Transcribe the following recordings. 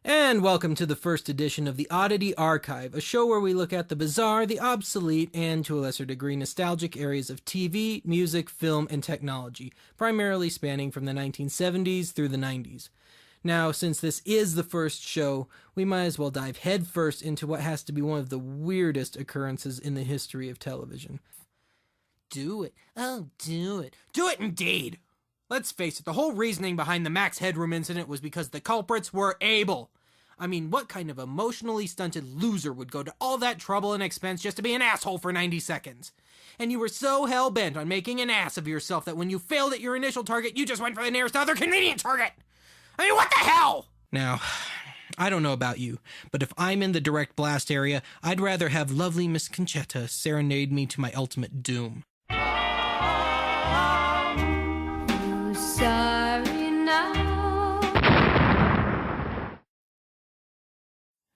And welcome to the first edition of the Oddity Archive, a show where we look at the bizarre, the obsolete, and to a lesser degree nostalgic areas of TV, music, film, and technology, primarily spanning from the 1970s through the 90s. Now, since this is the first show, we might as well dive headfirst into what has to be one of the weirdest occurrences in the history of television. Do it. Oh, do it. Do it indeed! Let's face it, the whole reasoning behind the Max Headroom incident was because the culprits were able. I mean, what kind of emotionally stunted loser would go to all that trouble and expense just to be an asshole for 90 seconds? And you were so hell-bent on making an ass of yourself that when you failed at your initial target, you just went for the nearest other convenient target! I mean, what the hell? Now, I don't know about you, but if I'm in the direct blast area, I'd rather have lovely Miss Conchetta serenade me to my ultimate doom. Sorry now.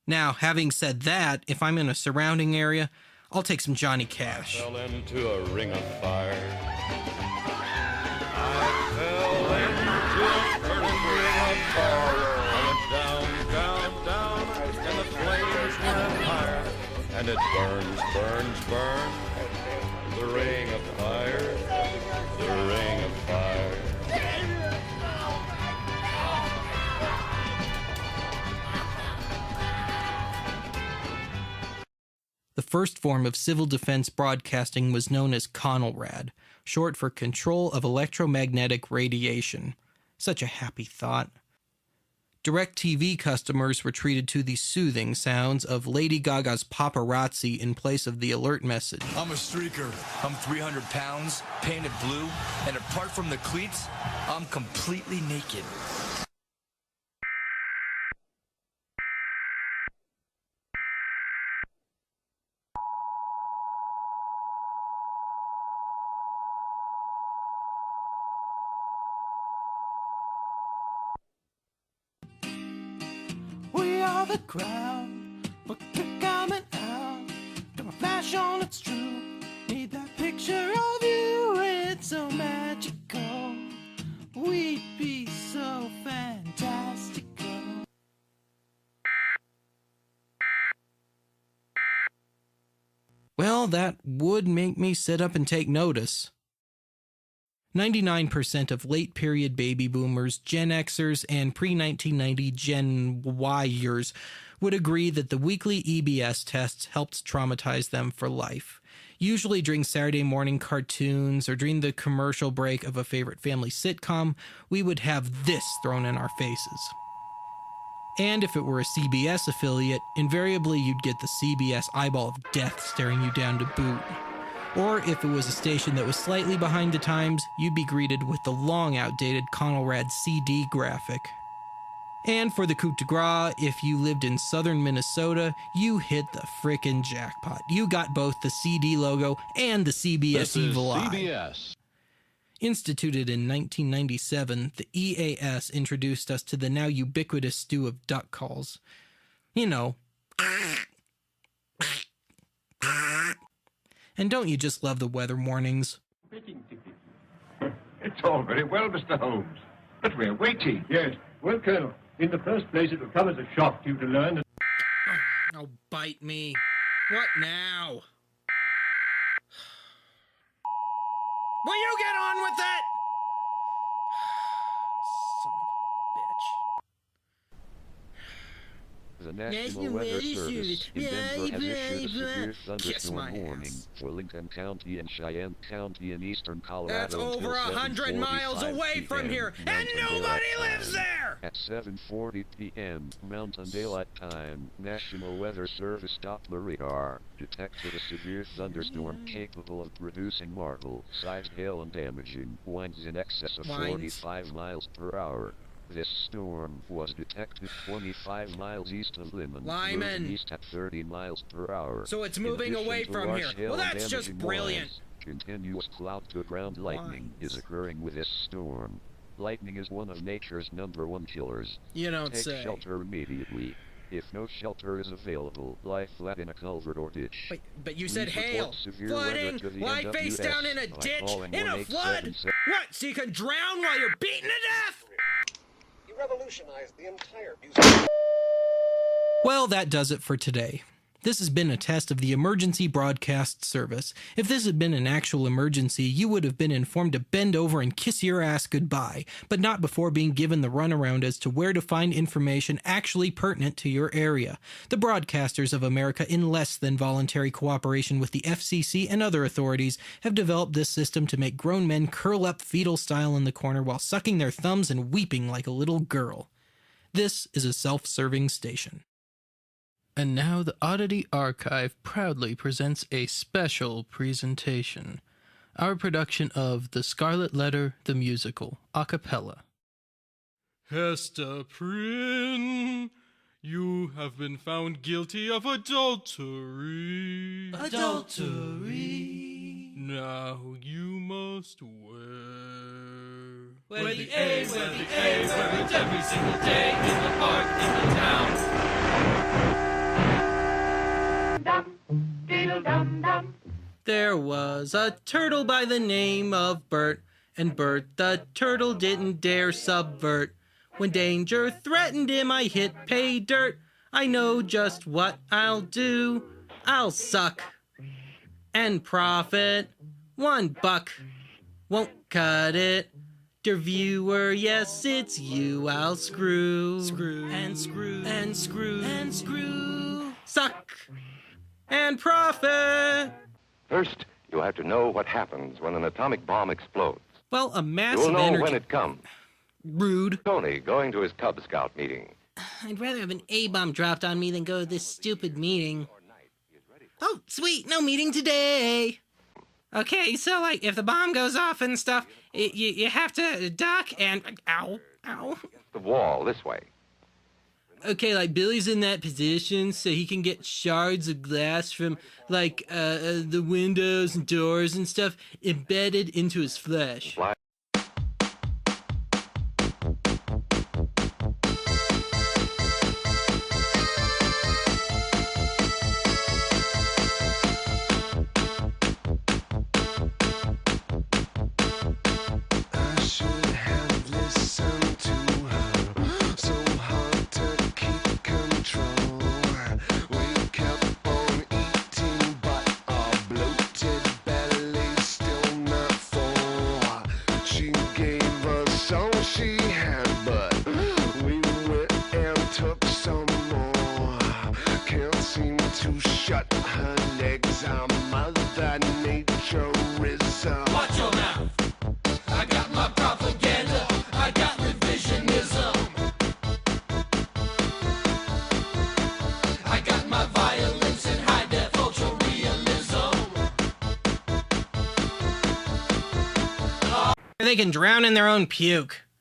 Now, having said that, if I'm in a surrounding area, I'll take some Johnny Cash. I fell into a ring of fire. I fell into a burning ring of fire. I went down, down, down, and the flames went higher. And it burns, burns, burns. The ring of fire, the ring of fire. The first form of civil defense broadcasting was known as CONELRAD, short for Control of Electromagnetic Radiation. Such a happy thought. DirecTV customers were treated to the soothing sounds of Lady Gaga's Paparazzi in place of the alert message. I'm a streaker. I'm 300 pounds, painted blue, and apart from the cleats, I'm completely naked. The crowd, but you're coming out. Got my flash on, it's true. Need that picture of you, it's so magical. We'd be so fantastical. Well, that would make me sit up and take notice. 99% of late-period baby boomers, Gen Xers, and pre-1990 Gen Yers would agree that the weekly EBS tests helped traumatize them for life. Usually during Saturday morning cartoons or during the commercial break of a favorite family sitcom, we would have this thrown in our faces. And if it were a CBS affiliate, invariably you'd get the CBS eyeball of death staring you down to boot. Or if it was a station that was slightly behind the times, you'd be greeted with the long outdated CONELRAD CD graphic. And for the coup de grace, if you lived in southern Minnesota, you hit the frickin' jackpot. You got both the CD logo and the CBS Evil Eye. CBS. Instituted in 1997, the EAS introduced us to the now ubiquitous stew of duck calls. You know. And don't you just love the weather warnings? It's all very well, Mr. Holmes, but we're waiting. Yes. Well, Colonel, in the first place, it will come as a shock to you to learn that... Oh, bite me. What now? Will you get on with it? Son of a bitch. The National Weather Service in Denver has issued a severe thunderstorm warning for Lincoln County and Cheyenne County in eastern Colorado. That's over 100 miles away from here, and nobody lives there! At 7:40 p.m. Mountain Daylight Time, National Weather Service Doppler radar detected a severe thunderstorm capable of producing marble-sized hail and damaging winds in excess of 45 miles per hour. This storm was detected 25 miles east of Lyman, moving east at 30 miles per hour. So it's moving away from here. Well, that's just brilliant. Continuous cloud-to-ground lightning is occurring with this storm. Lightning is one of nature's #1 killers. You don't say. Take shelter immediately. If no shelter is available, lie flat in a culvert or ditch. But you said hail, flooding, lie face down in a ditch, in a flood? What, so you can drown while you're beaten to death? He revolutionized the entire music. Well, that does it for today. This has been a test of the emergency broadcast service. If this had been an actual emergency, you would have been informed to bend over and kiss your ass goodbye, but not before being given the runaround as to where to find information actually pertinent to your area. The Broadcasters of America, in less than voluntary cooperation with the FCC and other authorities, have developed this system to make grown men curl up fetal style in the corner while sucking their thumbs and weeping like a little girl. This is a self-serving station. And now the Oddity Archive proudly presents a special presentation. Our production of The Scarlet Letter, the Musical, a cappella. Hester Prynne, you have been found guilty of adultery. Adultery. Now you must wear. Wear the A, wear the A, wear it every single day in the park, in the town. There was a turtle by the name of Bert, and Bert the turtle didn't dare subvert. When danger threatened him, I hit pay dirt. I know just what I'll do. I'll suck and profit. $1 won't cut it. Dear viewer, yes, it's you I'll screw. Screw and screw and screw and screw. Suck and profit. First, you have to know what happens when an atomic bomb explodes. Well, a massive You'll know energy... when it comes. Rude. Tony going to his Cub Scout meeting. I'd rather have an A-bomb dropped on me than go to this stupid meeting. Oh, sweet, no meeting today. Okay, so, like, if the bomb goes off and stuff, you have to duck and... Ow, ow. The wall, this way. Okay, like, Billy's in that position so he can get shards of glass from, like, the windows and doors and stuff embedded into his flesh. Fly. Shut her legs, Mother Naturism. Watch your mouth. I got my propaganda. I got revisionism. I got my violence and high def ultra realism. They can drown in their own puke.